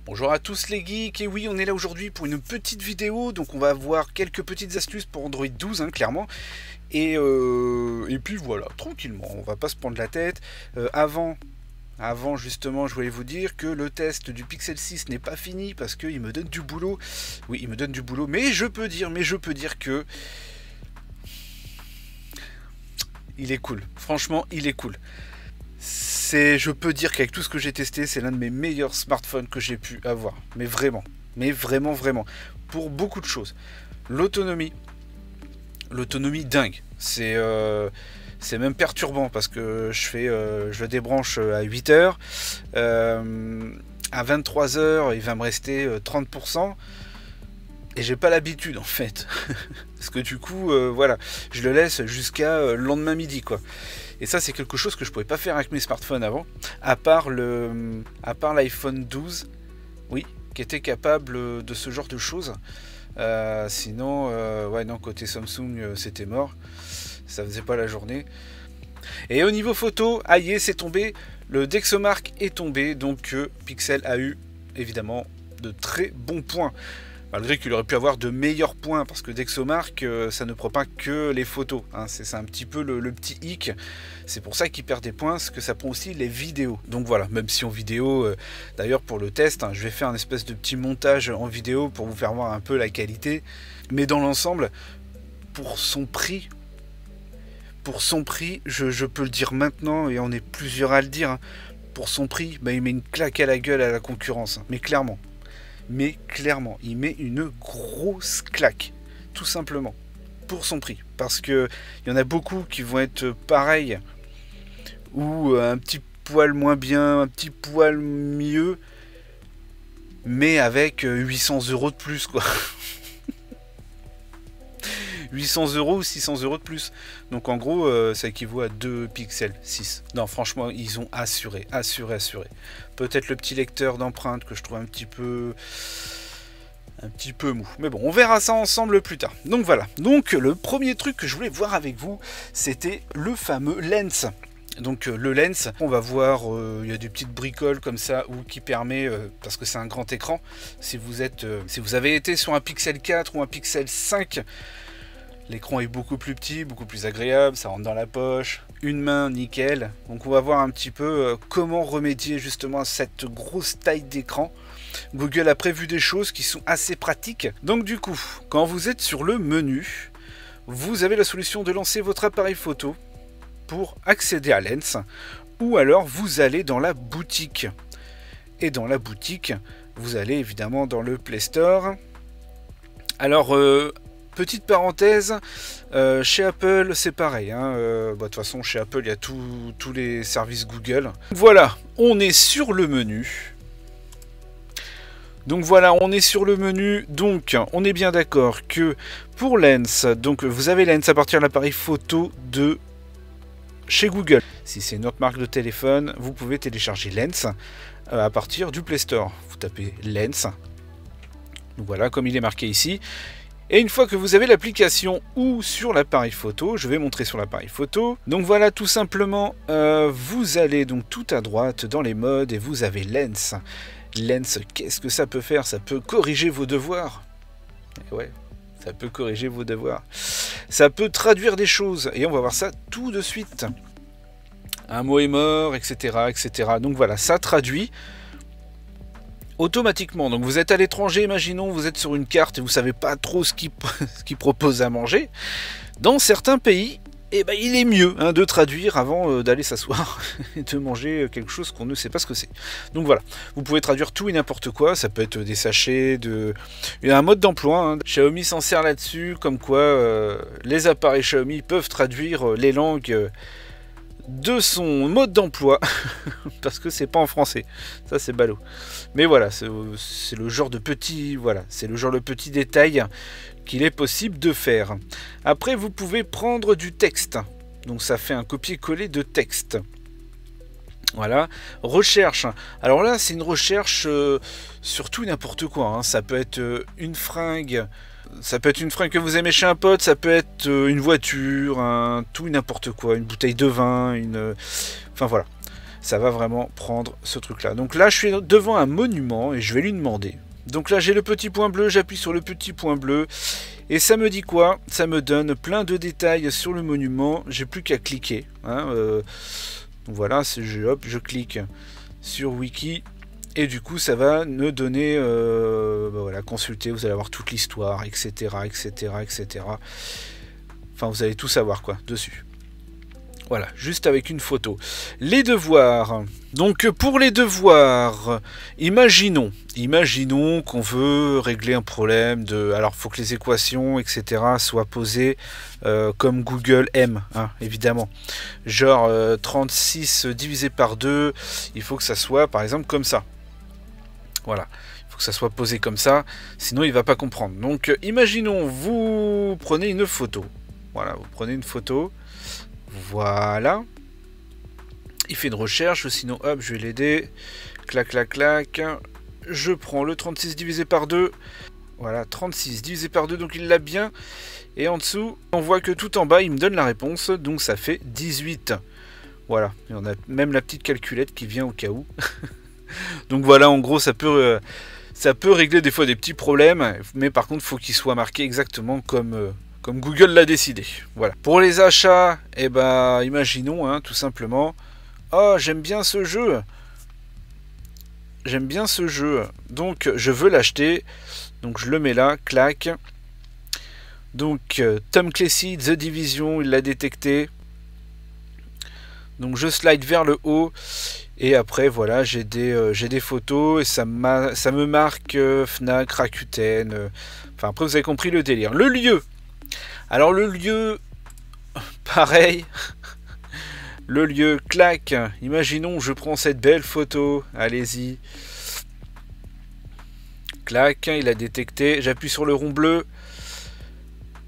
Bonjour à tous les geeks, et oui on est là aujourd'hui pour une petite vidéo, donc on va voir quelques petites astuces pour Android 12 clairement, et puis voilà, tranquillement, on va pas se prendre la tête. Avant justement je voulais vous dire que le test du Pixel 6 n'est pas fini parce qu'il me donne du boulot, oui il me donne du boulot, mais je peux dire que il est cool, franchement il est cool. Je peux dire qu'avec tout ce que j'ai testé, c'est l'un de mes meilleurs smartphones que j'ai pu avoir. Mais vraiment, vraiment. Pour beaucoup de choses. L'autonomie dingue. C'est même perturbant parce que je le débranche à 8 heures. À 23 heures, il va me rester 30%. Et j'ai pas l'habitude en fait. Parce que du coup, voilà, je le laisse jusqu'à le lendemain midi quoi. Et ça c'est quelque chose que je pouvais pas faire avec mes smartphones avant, à part l'iPhone 12, oui, qui était capable de ce genre de choses. Sinon, ouais non, côté Samsung c'était mort, ça faisait pas la journée. Et au niveau photo, aïe c'est tombé, le DxOMark est tombé, donc Pixel a eu évidemment de très bons points. Malgré qu'il aurait pu avoir de meilleurs points, parce que DxOMark, ça ne prend pas que les photos. Hein, c'est un petit peu le petit hic. C'est pour ça qu'il perd des points, parce que ça prend aussi les vidéos. Donc voilà, même si en vidéo, d'ailleurs pour le test, je vais faire un espèce de petit montage en vidéo pour vous faire voir un peu la qualité. Mais dans l'ensemble, pour son prix, je peux le dire maintenant, et on est plusieurs à le dire, pour son prix, bah, il met une claque à la gueule à la concurrence, mais clairement. Il met une grosse claque, tout simplement, pour son prix. Parce que il y en a beaucoup qui vont être pareils, ou un petit poil moins bien, un petit poil mieux, mais avec 800 € de plus, quoi. 800 € ou 600 € de plus. Donc en gros, ça équivaut à 2 Pixel 6. Non, franchement, ils ont assuré. Peut-être le petit lecteur d'empreintes que je trouve un petit peu mou. Mais bon, on verra ça ensemble plus tard. Donc voilà. Donc le premier truc que je voulais voir avec vous, c'était le fameux lens. Donc le lens, on va voir, il y a des petites bricoles comme ça ou qui permet, parce que c'est un grand écran, si vous avez été sur un Pixel 4 ou un Pixel 5, l'écran est beaucoup plus petit, beaucoup plus agréable, ça rentre dans la poche, une main, nickel. Donc on va voir un petit peu comment remédier justement à cette grosse taille d'écran. Google a prévu des choses qui sont assez pratiques. Donc du coup, quand vous êtes sur le menu, vous avez la solution de lancer votre appareil photo pour accéder à Lens, ou alors vous allez dans la boutique. Et dans la boutique, vous allez évidemment dans le Play Store. Alors, petite parenthèse, chez Apple c'est pareil, de toute façon chez Apple il y a tous les services Google. Voilà, on est sur le menu. Donc voilà, on est sur le menu, donc on est bien d'accord que pour Lens, donc vous avez Lens à partir de l'appareil photo de chez Google. Si c'est notre marque de téléphone, vous pouvez télécharger Lens à partir du Play Store. Vous tapez Lens, donc voilà comme il est marqué ici. Et une fois que vous avez l'application ou sur l'appareil photo, je vais montrer sur l'appareil photo. Donc voilà, tout simplement, vous allez donc tout à droite dans les modes et vous avez Lens. Lens, qu'est-ce que ça peut faire? Ça peut corriger vos devoirs. Et ouais, ça peut corriger vos devoirs. Ça peut traduire des choses et on va voir ça tout de suite. Un mot est mort, etc., etc. Donc voilà, ça traduit automatiquement. Donc vous êtes à l'étranger, imaginons vous êtes sur une carte et vous savez pas trop ce qu'il propose à manger. Dans certains pays, eh ben, il est mieux de traduire avant d'aller s'asseoir et de manger quelque chose qu'on ne sait pas ce que c'est. Donc voilà, vous pouvez traduire tout et n'importe quoi, ça peut être des sachets, il y a un mode d'emploi, Xiaomi s'en sert là-dessus, comme quoi les appareils Xiaomi peuvent traduire les langues de son mode d'emploi parce que c'est pas en français, ça c'est ballot, mais voilà, c'est le genre de petit détail qu'il est possible de faire. Après vous pouvez prendre du texte, donc ça fait un copier-coller de texte. Voilà, recherche, alors là c'est une recherche sur tout n'importe quoi, ça peut être une fringue. Ça peut être une fringue que vous aimez chez un pote, ça peut être une voiture, tout n'importe quoi, une bouteille de vin, enfin voilà. ça va vraiment prendre ce truc-là. Donc là, je suis devant un monument et je vais lui demander. Donc là, j'ai le petit point bleu, j'appuie sur le petit point bleu. Et ça me dit quoi? Ça me donne plein de détails sur le monument. J'ai plus qu'à cliquer. Hein, voilà, je clique sur Wiki. Et du coup, ça va me donner, voilà, consulter, vous allez avoir toute l'histoire, etc., etc., etc. Enfin, vous allez tout savoir, quoi, dessus. Voilà, juste avec une photo. Les devoirs. Donc, pour les devoirs, imaginons qu'on veut régler un problème de... Alors, il faut que les équations, etc., soient posées comme Google aime, hein, évidemment. Genre, 36 divisé par 2, il faut que ça soit, par exemple, comme ça. Voilà, il faut que ça soit posé comme ça, sinon il ne va pas comprendre. Donc, imaginons, vous prenez une photo. Voilà, vous prenez une photo. Voilà. Il fait une recherche, sinon, hop, je vais l'aider. Clac, clac, clac. Je prends le 36 divisé par 2. Voilà, 36 divisé par 2, donc il l'a bien. Et en dessous, on voit que tout en bas, il me donne la réponse. Donc ça fait 18. Voilà, et on a même la petite calculette qui vient au cas où. Donc voilà, en gros, ça peut régler des fois des petits problèmes. Mais par contre, il faut qu'il soit marqué exactement comme Google l'a décidé. Voilà. Pour les achats, eh ben, imaginons, hein, tout simplement. Oh, j'aime bien ce jeu. J'aime bien ce jeu. Donc, je veux l'acheter. Donc, je le mets là. Clac. Donc, Tom Clancy, The Division, il l'a détecté. Donc, je slide vers le haut. Et après, voilà, j'ai des photos. Et ça me marque Fnac, Rakuten. Enfin, après, vous avez compris le délire. Le lieu. Alors le lieu, pareil, le lieu, clac, imaginons je prends cette belle photo, allez-y, clac, il a détecté, j'appuie sur le rond bleu,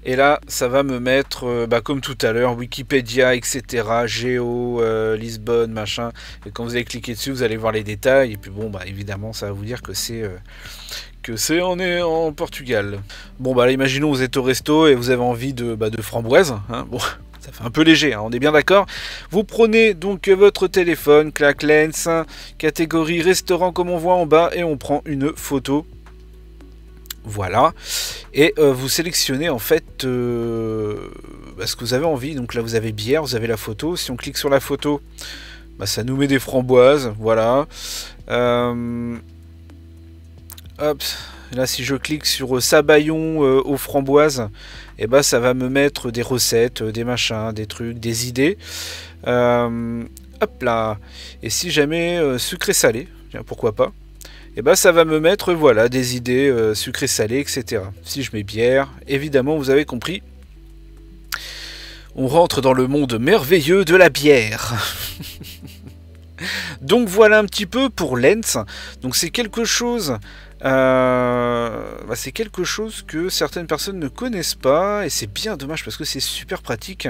et là ça va me mettre, comme tout à l'heure, Wikipédia, etc., Géo, Lisbonne, machin, et quand vous allez cliquer dessus, vous allez voir les détails, et puis bon, évidemment, ça va vous dire que c'est en Portugal. Bon là, imaginons vous êtes au resto et vous avez envie de framboises, hein. Bon, ça fait un peu léger, hein, on est bien d'accord. Vous prenez donc votre téléphone, clac, lens, catégorie restaurant comme on voit en bas, et on prend une photo. Voilà, et vous sélectionnez en fait ce que vous avez envie. Donc là vous avez bière, vous avez la photo. Si on clique sur la photo, ça nous met des framboises, voilà. Hop, là si je clique sur Sabayon aux framboises, et ça va me mettre des recettes, des machins, des trucs, des idées. Hop là, et si jamais sucré-salé, pourquoi pas, et ça va me mettre voilà des idées sucré-salé, etc. Si je mets bière, évidemment vous avez compris, on rentre dans le monde merveilleux de la bière. Donc voilà un petit peu pour Lens. Donc c'est quelque chose que certaines personnes ne connaissent pas, et c'est bien dommage parce que c'est super pratique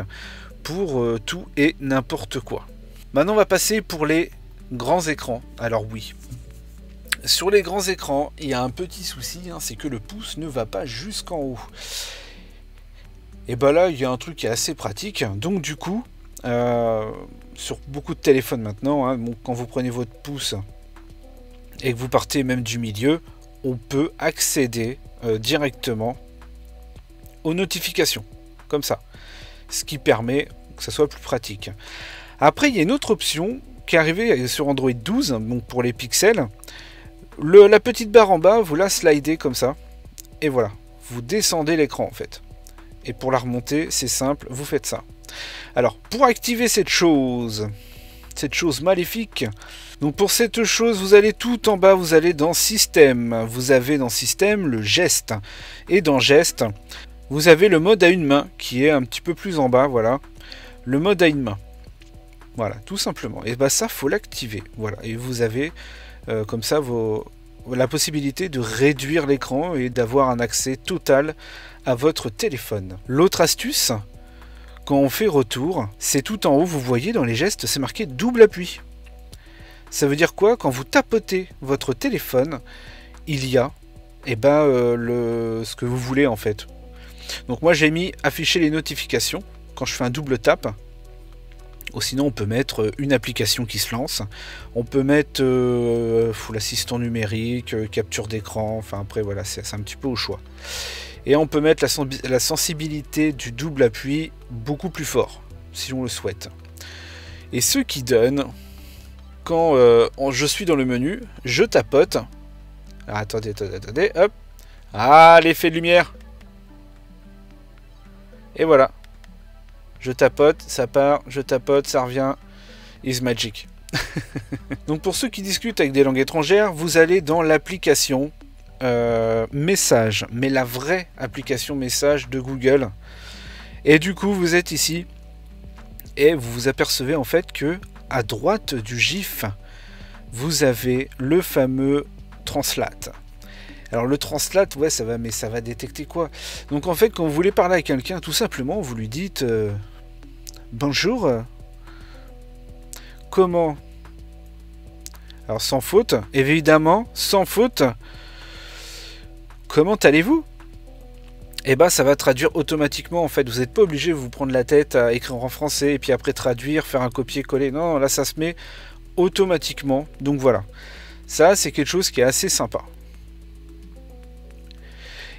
pour tout et n'importe quoi. Maintenant on va passer pour les grands écrans. Alors oui, sur les grands écrans il y a un petit souci, hein, c'est que le pouce ne va pas jusqu'en haut. Et là il y a un truc qui est assez pratique. Donc du coup sur beaucoup de téléphones maintenant, hein, quand vous prenez votre pouce et que vous partez même du milieu, on peut accéder directement aux notifications, comme ça, ce qui permet que ça soit plus pratique. Après il y a une autre option qui est arrivée sur Android 12, donc pour les pixels. La petite barre en bas, vous la slidez comme ça, et voilà, vous descendez l'écran en fait. Et pour la remonter, c'est simple, vous faites ça. Alors, pour activer cette chose maléfique, donc pour cette chose, vous allez tout en bas, vous allez dans Système. Vous avez dans Système le geste. Et dans geste, vous avez le mode à une main, qui est un petit peu plus en bas, voilà. Le mode à une main. Voilà, tout simplement. Et ça, faut l'activer. Voilà, et vous avez comme ça la possibilité de réduire l'écran et d'avoir un accès total à votre téléphone. L'autre astuce, quand on fait retour, c'est tout en haut, vous voyez dans les gestes, c'est marqué double appui. Ça veut dire quoi? Quand vous tapotez votre téléphone, il y a ce que vous voulez en fait. Donc moi j'ai mis afficher les notifications quand je fais un double tap. Ou sinon on peut mettre une application qui se lance, on peut mettre l'assistant numérique, capture d'écran, enfin après voilà, c'est un petit peu au choix. Et on peut mettre la sensibilité du double appui beaucoup plus fort, si on le souhaite. Et ce qui donne, quand je suis dans le menu, je tapote. Alors, attendez, hop. Ah, l'effet de lumière. Et voilà. Je tapote, ça part, je tapote, ça revient. Is magic. Donc pour ceux qui discutent avec des langues étrangères, vous allez dans l'application message, mais la vraie application message de Google. Et du coup, vous êtes ici et vous vous apercevez en fait que à droite du GIF, vous avez le fameux translate. Alors le translate, ouais, ça va, mais ça va détecter quoi? Donc en fait, quand vous voulez parler à quelqu'un, tout simplement, vous lui dites bonjour. Comment? Alors sans faute, évidemment, sans faute. Comment allez-vous? Et bah ça va traduire automatiquement en fait. Vous n'êtes pas obligé de vous prendre la tête à écrire en français et puis après traduire, faire un copier-coller. Non, là ça se met automatiquement. Donc voilà. Ça c'est quelque chose qui est assez sympa.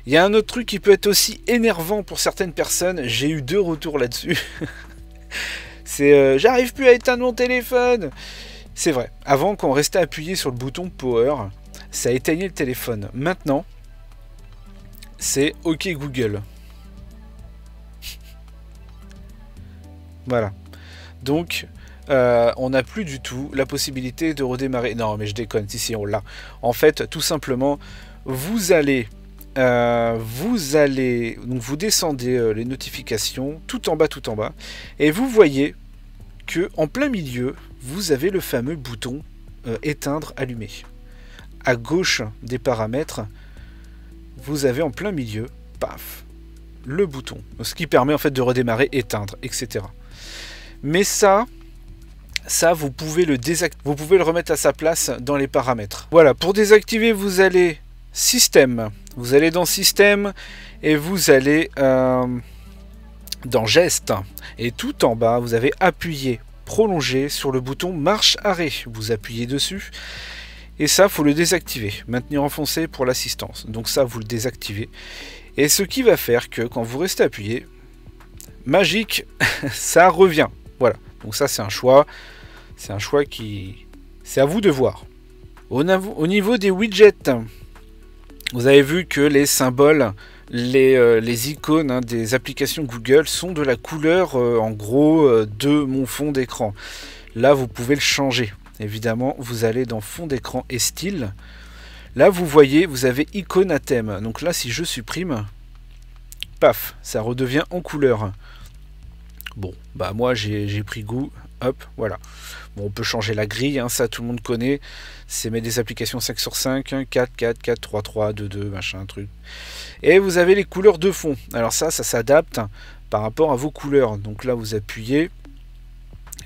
Il y a un autre truc qui peut être aussi énervant pour certaines personnes. J'ai eu 2 retours là-dessus. C'est j'arrive plus à éteindre mon téléphone. C'est vrai. Avant, quand on restait appuyé sur le bouton Power, ça éteignait le téléphone. Maintenant, c'est OK Google. Voilà. Donc, on n'a plus du tout la possibilité de redémarrer. Non, mais je déconne. Si, on l'a. En fait, tout simplement, vous allez donc vous descendez les notifications tout en bas, et vous voyez que en plein milieu, vous avez le fameux bouton éteindre, allumer. À gauche des paramètres, vous avez en plein milieu, paf, le bouton, ce qui permet en fait de redémarrer, éteindre, etc. Mais ça vous pouvez le désactiver, vous pouvez le remettre à sa place dans les paramètres. Voilà, pour désactiver, vous allez Système, vous allez dans Système et vous allez dans Gestes, et tout en bas, vous avez appuyé, prolongé sur le bouton marche-arrêt. Vous appuyez dessus. Et ça, faut le désactiver. Maintenir enfoncé pour l'assistance. Donc ça, vous le désactivez. Et ce qui va faire que quand vous restez appuyé, magique, ça revient. Voilà. Donc ça, c'est un choix. C'est un choix qui... C'est à vous de voir. Au niveau des widgets, vous avez vu que les symboles, les icônes des applications Google sont de la couleur, en gros, de mon fond d'écran. Là, vous pouvez le changer. Évidemment, vous allez dans fond d'écran et style. Là, vous voyez, vous avez icône à thème. Donc là, si je supprime, paf, ça redevient en couleur. Bon, bah moi, j'ai pris goût. Hop, voilà. Bon, on peut changer la grille, hein, ça tout le monde connaît. C'est mettre des applications 5 sur 5, hein, 4, 4, 4, 3, 3, 2, 2, machin, truc. Et vous avez les couleurs de fond. Alors ça s'adapte par rapport à vos couleurs. Donc là, vous appuyez.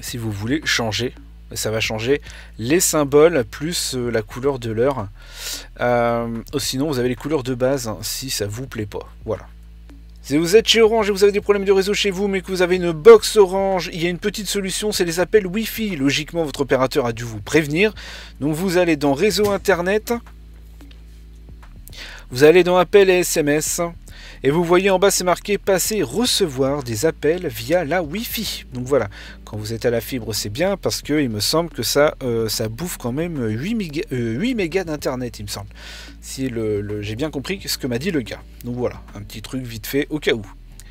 Si vous voulez changer, ça va changer les symboles plus la couleur de l'heure. Sinon, vous avez les couleurs de base, hein, si ça vous plaît pas. Voilà. Si vous êtes chez Orange et vous avez des problèmes de réseau chez vous, mais que vous avez une box Orange, il y a une petite solution, c'est les appels Wi-Fi. Logiquement, votre opérateur a dû vous prévenir. Donc vous allez dans Réseau Internet, vous allez dans Appels et SMS, et vous voyez en bas, c'est marqué Passer, recevoir des appels via la Wi-Fi. Donc voilà, quand vous êtes à la fibre, c'est bien, parce qu'il me semble que ça bouffe quand même 8 mégas d'internet, il me semble. Si j'ai bien compris ce que m'a dit le gars. Donc voilà, un petit truc vite fait au cas où.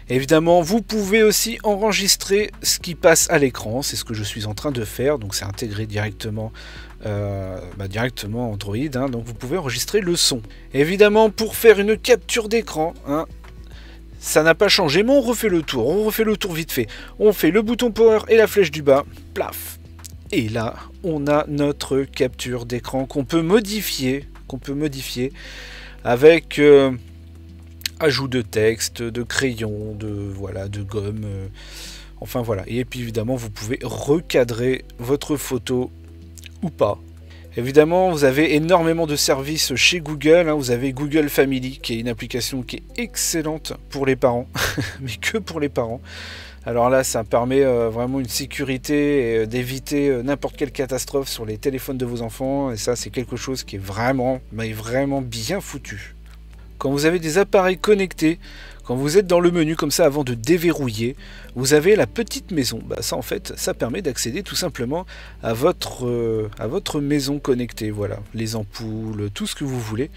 Évidemment, vous pouvez aussi enregistrer ce qui passe à l'écran. C'est ce que je suis en train de faire. Donc c'est intégré directement, directement Android. Hein, donc vous pouvez enregistrer le son. Évidemment, pour faire une capture d'écran, hein, ça n'a pas changé, mais on refait le tour. On refait le tour vite fait. On fait le bouton power et la flèche du bas. Plaf. Et là, on a notre capture d'écran qu'on peut modifier. Avec ajout de texte, de crayon, de gomme, enfin voilà. Et puis évidemment, vous pouvez recadrer votre photo ou pas. Évidemment, vous avez énormément de services chez Google. Hein. Vous avez Google Family, qui est une application qui est excellente pour les parents, mais que pour les parents. Alors là, ça permet vraiment une sécurité et d'éviter n'importe quelle catastrophe sur les téléphones de vos enfants. Et ça, c'est quelque chose qui est vraiment, mais vraiment bien foutu. Quand vous avez des appareils connectés, quand vous êtes dans le menu comme ça avant de déverrouiller, vous avez la petite maison. Bah, ça en fait, ça permet d'accéder tout simplement à votre maison connectée. Voilà, les ampoules, tout ce que vous voulez.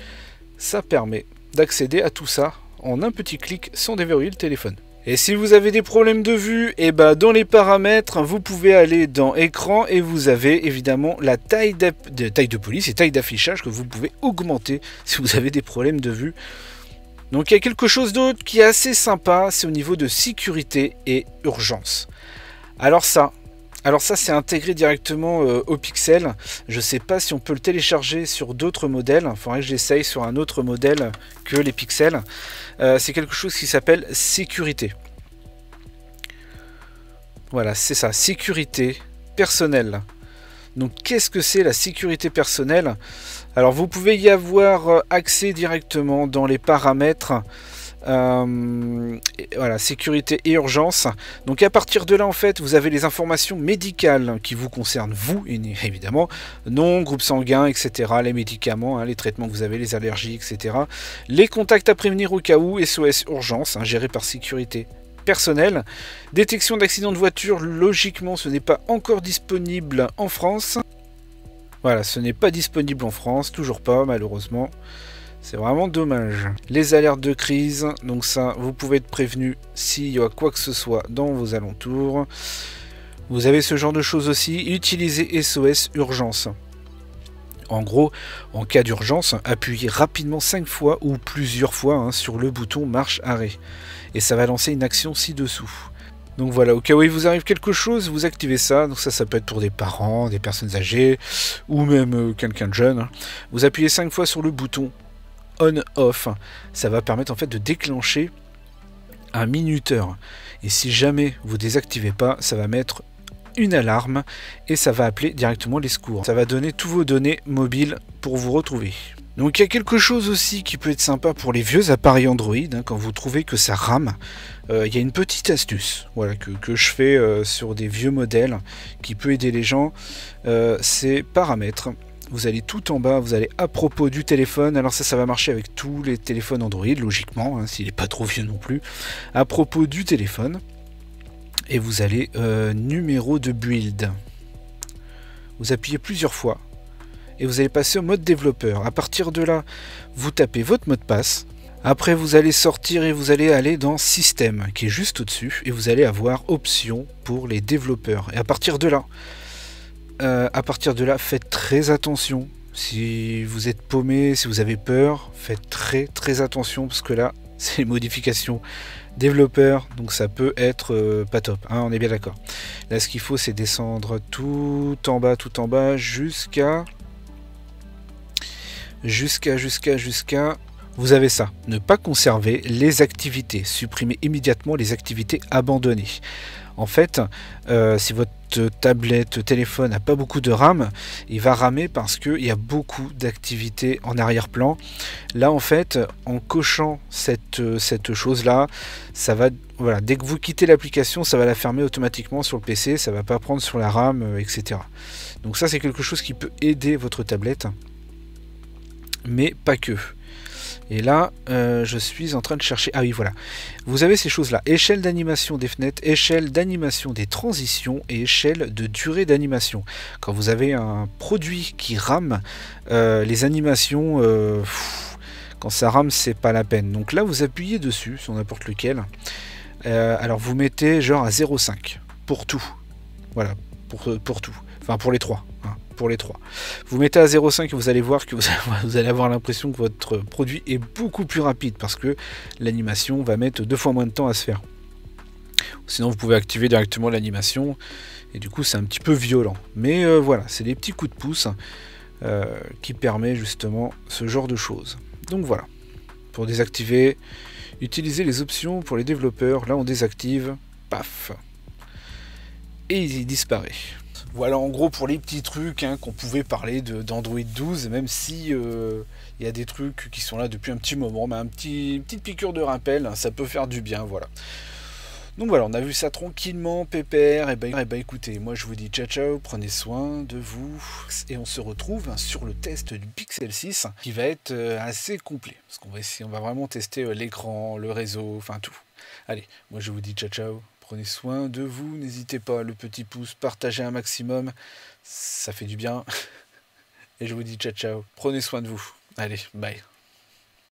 Ça permet d'accéder à tout ça en un petit clic sans déverrouiller le téléphone. Et si vous avez des problèmes de vue, et bah dans les paramètres, vous pouvez aller dans écran et vous avez évidemment la taille de police et taille d'affichage que vous pouvez augmenter si vous avez des problèmes de vue. Donc il y a quelque chose d'autre qui est assez sympa, c'est au niveau de sécurité et urgence. Alors ça c'est intégré directement au Pixel. Je ne sais pas si on peut le télécharger sur d'autres modèles. Il faudrait que j'essaye sur un autre modèle que les Pixels. C'est quelque chose qui s'appelle sécurité. Voilà, c'est ça, sécurité personnelle. Donc qu'est-ce que c'est la sécurité personnelle? Alors vous pouvez y avoir accès directement dans les paramètres. Voilà, sécurité et urgence. Donc à partir de là en fait vous avez les informations médicales qui vous concernent vous évidemment, nom, groupe sanguin, etc. Les médicaments, les traitements que vous avez, les allergies, etc. Les contacts à prévenir au cas où, SOS urgence, géré par sécurité personnelle. Détection d'accident de voiture, logiquement ce n'est pas encore disponible en France. Voilà, ce n'est pas disponible en France, toujours pas malheureusement. C'est vraiment dommage. Les alertes de crise, donc ça, vous pouvez être prévenu s'il y a quoi que ce soit dans vos alentours. Vous avez ce genre de choses aussi. Utilisez SOS urgence. En gros, en cas d'urgence, appuyez rapidement 5 fois ou plusieurs fois sur le bouton marche arrêt. Et ça va lancer une action ci-dessous. Donc voilà, au cas où il vous arrive quelque chose, vous activez ça. Donc ça peut être pour des parents, des personnes âgées, ou même quelqu'un de jeune. Vous appuyez 5 fois sur le bouton on-off, ça va permettre en fait de déclencher un minuteur. Et si jamais vous désactivez pas, ça va mettre une alarme et ça va appeler directement les secours. Ça va donner tous vos données mobiles pour vous retrouver. Donc il y a quelque chose aussi qui peut être sympa pour les vieux appareils Android, quand vous trouvez que ça rame. Il y a une petite astuce voilà, que je fais sur des vieux modèles qui peut aider les gens. C'est paramètres. Vous allez tout en bas, vous allez à propos du téléphone. Alors ça va marcher avec tous les téléphones Android, logiquement, s'il n'est pas trop vieux non plus. À propos du téléphone. Et vous allez numéro de build. Vous appuyez plusieurs fois. Et vous allez passer au mode développeur. À partir de là, vous tapez votre mot de passe. Après, vous allez sortir et vous allez aller dans Système, qui est juste au-dessus. Et vous allez avoir Options pour les développeurs. Et à partir de là, faites très attention. Si vous êtes paumé, si vous avez peur, faites très attention parce que là, c'est les modifications développeurs, donc ça peut être pas top, on est bien d'accord. Là, ce qu'il faut, c'est descendre tout en bas, jusqu'à... Vous avez ça. Ne pas conserver les activités. Supprimer immédiatement les activités abandonnées. En fait, si votre tablette, téléphone n'a pas beaucoup de RAM, il va ramer parce qu'il y a beaucoup d'activités en arrière-plan. Là, en fait, en cochant cette chose-là, ça va, voilà, dès que vous quittez l'application, ça va la fermer automatiquement sur le PC, ça va pas prendre sur la RAM, etc. Donc ça, c'est quelque chose qui peut aider votre tablette, mais pas que. Et là, je suis en train de chercher... Ah oui, voilà. Vous avez ces choses-là. Échelle d'animation des fenêtres, échelle d'animation des transitions et échelle de durée d'animation. Quand vous avez un produit qui rame, les animations... quand ça rame, c'est pas la peine. Donc là, vous appuyez dessus, sur n'importe lequel. Alors, vous mettez genre à 0,5 pour tout. Voilà, pour tout. Enfin, pour les trois. Pour les trois. Vous mettez à 0,5 et vous allez voir que vous allez avoir l'impression que votre produit est beaucoup plus rapide parce que l'animation va mettre 2 fois moins de temps à se faire. Sinon, vous pouvez activer directement l'animation et du coup, c'est un petit peu violent. Mais voilà, c'est des petits coups de pouce qui permettent justement ce genre de choses. Donc voilà. Pour désactiver, utilisez les options pour les développeurs. Là, on désactive. Paf. Et il disparaît. Voilà en gros pour les petits trucs qu'on pouvait parler d'Android 12, même si il y a des trucs qui sont là depuis un petit moment, mais une petite piqûre de rappel, ça peut faire du bien, voilà. Donc voilà, on a vu ça tranquillement, pépère, et bah écoutez, moi je vous dis ciao ciao, prenez soin de vous, et on se retrouve sur le test du Pixel 6, qui va être assez complet, parce qu'on va essayer, on va vraiment tester l'écran, le réseau, enfin tout. Allez, moi je vous dis ciao ciao, prenez soin de vous, n'hésitez pas, le petit pouce, partagez un maximum, ça fait du bien, et je vous dis ciao ciao, prenez soin de vous, allez, bye.